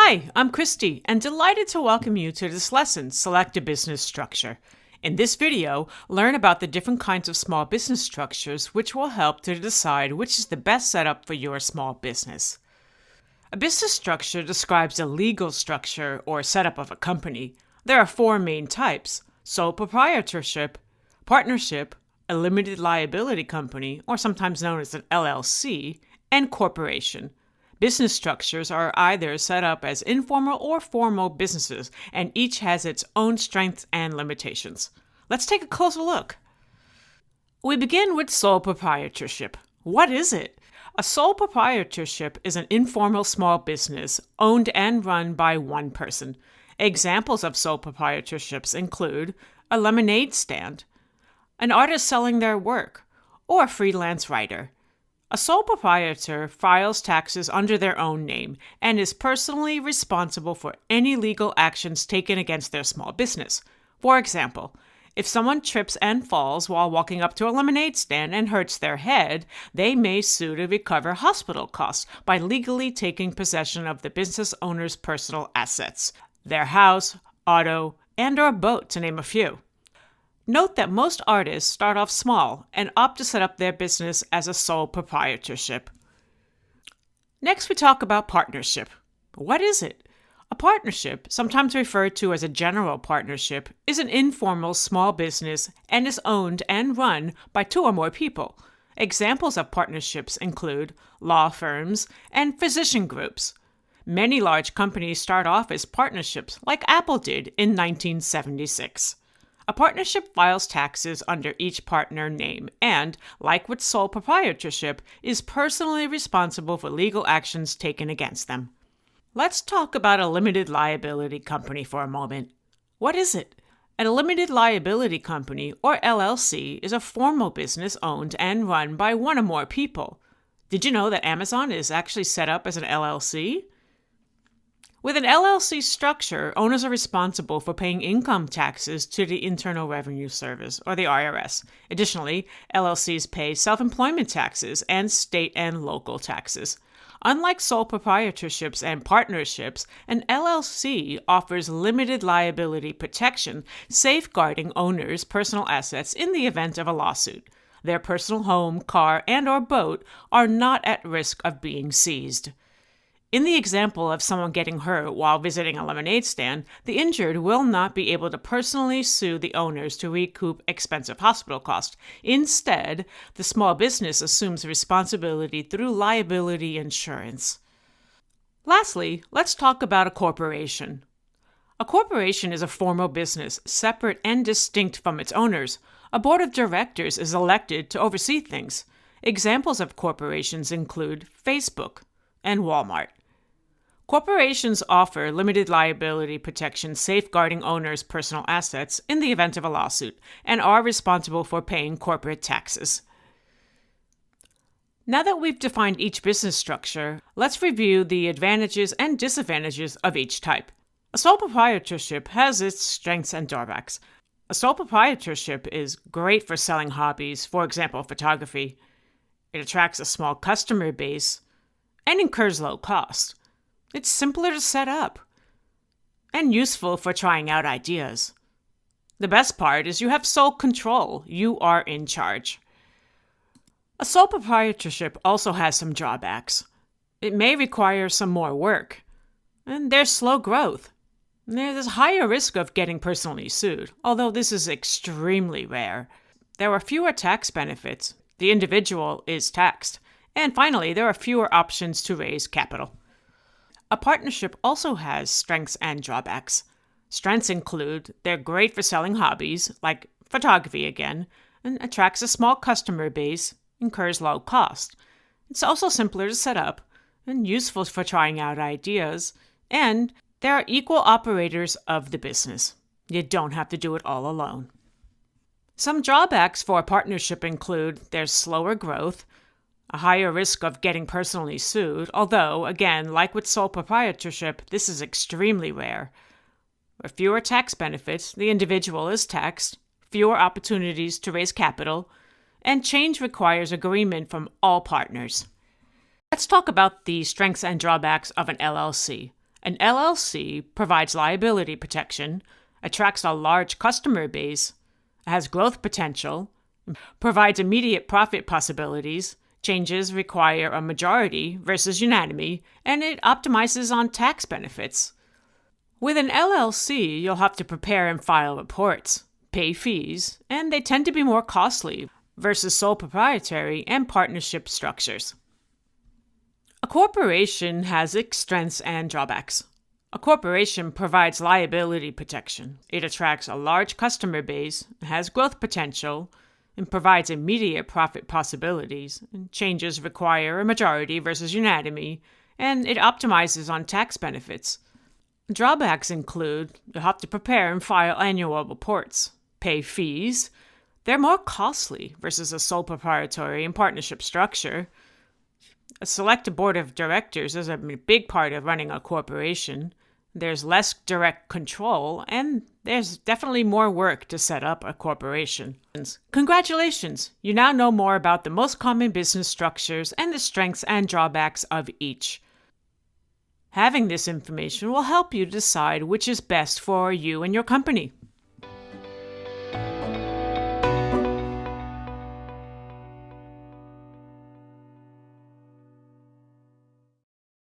Hi, I'm Christie, and delighted to welcome you to this lesson, Select a Business Structure. In this video, learn about the different kinds of small business structures which will help to decide which is the best setup for your small business. A business structure describes a legal structure or setup of a company. There are four main types: sole proprietorship, partnership, a limited liability company, or sometimes known as an LLC, and corporation. Business structures are either set up as informal or formal businesses, and each has its own strengths and limitations. Let's take a closer look. We begin with sole proprietorship. What is it? A sole proprietorship is an informal small business owned and run by one person. Examples of sole proprietorships include a lemonade stand, an artist selling their work, or a freelance writer. A sole proprietor files taxes under their own name and is personally responsible for any legal actions taken against their small business. For example, if someone trips and falls while walking up to a lemonade stand and hurts their head, they may sue to recover hospital costs by legally taking possession of the business owner's personal assets, their house, auto, and/or boat, to name a few. Note that most artists start off small and opt to set up their business as a sole proprietorship. Next, we talk about partnership. What is it? A partnership, sometimes referred to as a general partnership, is an informal small business and is owned and run by two or more people. Examples of partnerships include law firms and physician groups. Many large companies start off as partnerships, like Apple did in 1976. A partnership files taxes under each partner name and, like with sole proprietorship, is personally responsible for legal actions taken against them. Let's talk about a limited liability company for a moment. What is it? A limited liability company, or LLC, is a formal business owned and run by one or more people. Did you know that Amazon is actually set up as an LLC? With an LLC structure, owners are responsible for paying income taxes to the Internal Revenue Service, or the IRS. Additionally, LLCs pay self-employment taxes and state and local taxes. Unlike sole proprietorships and partnerships, an LLC offers limited liability protection, safeguarding owners' personal assets in the event of a lawsuit. Their personal home, car, and/or boat are not at risk of being seized. In the example of someone getting hurt while visiting a lemonade stand, the injured will not be able to personally sue the owners to recoup expensive hospital costs. Instead, the small business assumes responsibility through liability insurance. Lastly, let's talk about a corporation. A corporation is a formal business, separate and distinct from its owners. A board of directors is elected to oversee things. Examples of corporations include Facebook and Walmart. Corporations offer limited liability protection safeguarding owners' personal assets in the event of a lawsuit and are responsible for paying corporate taxes. Now that we've defined each business structure, let's review the advantages and disadvantages of each type. A sole proprietorship has its strengths and drawbacks. A sole proprietorship is great for selling hobbies, for example, photography. It attracts a small customer base and incurs low cost. It's simpler to set up and useful for trying out ideas. The best part is you have sole control. You are in charge. A sole proprietorship also has some drawbacks. It may require some more work, and there's slow growth. There's a higher risk of getting personally sued, although this is extremely rare. There are fewer tax benefits. The individual is taxed. And finally, there are fewer options to raise capital. A partnership also has strengths and drawbacks. Strengths include they're great for selling hobbies, like photography again, and attracts a small customer base, incurs low cost. It's also simpler to set up and useful for trying out ideas, and there are equal operators of the business. You don't have to do it all alone. Some drawbacks for a partnership include there's slower growth, a higher risk of getting personally sued, although, again, like with sole proprietorship, this is extremely rare. With fewer tax benefits, the individual is taxed, fewer opportunities to raise capital, and change requires agreement from all partners. Let's talk about the strengths and drawbacks of an LLC. An LLC provides liability protection, attracts a large customer base, has growth potential, provides immediate profit possibilities, changes require a majority versus unanimity, and it optimizes on tax benefits. With an LLC, you'll have to prepare and file reports, pay fees, and they tend to be more costly versus sole proprietary and partnership structures. A corporation has its strengths and drawbacks. A corporation provides liability protection. It attracts a large customer base, has growth potential, and provides immediate profit possibilities. And changes require a majority versus unanimity, and it optimizes on tax benefits. Drawbacks include you'll have to prepare and file annual reports, pay fees. They're more costly versus a sole proprietary and partnership structure. A select board of directors is a big part of running a corporation. There's less direct control, and there's definitely more work to set up a corporation. Congratulations! You now know more about the most common business structures and the strengths and drawbacks of each. Having this information will help you decide which is best for you and your company.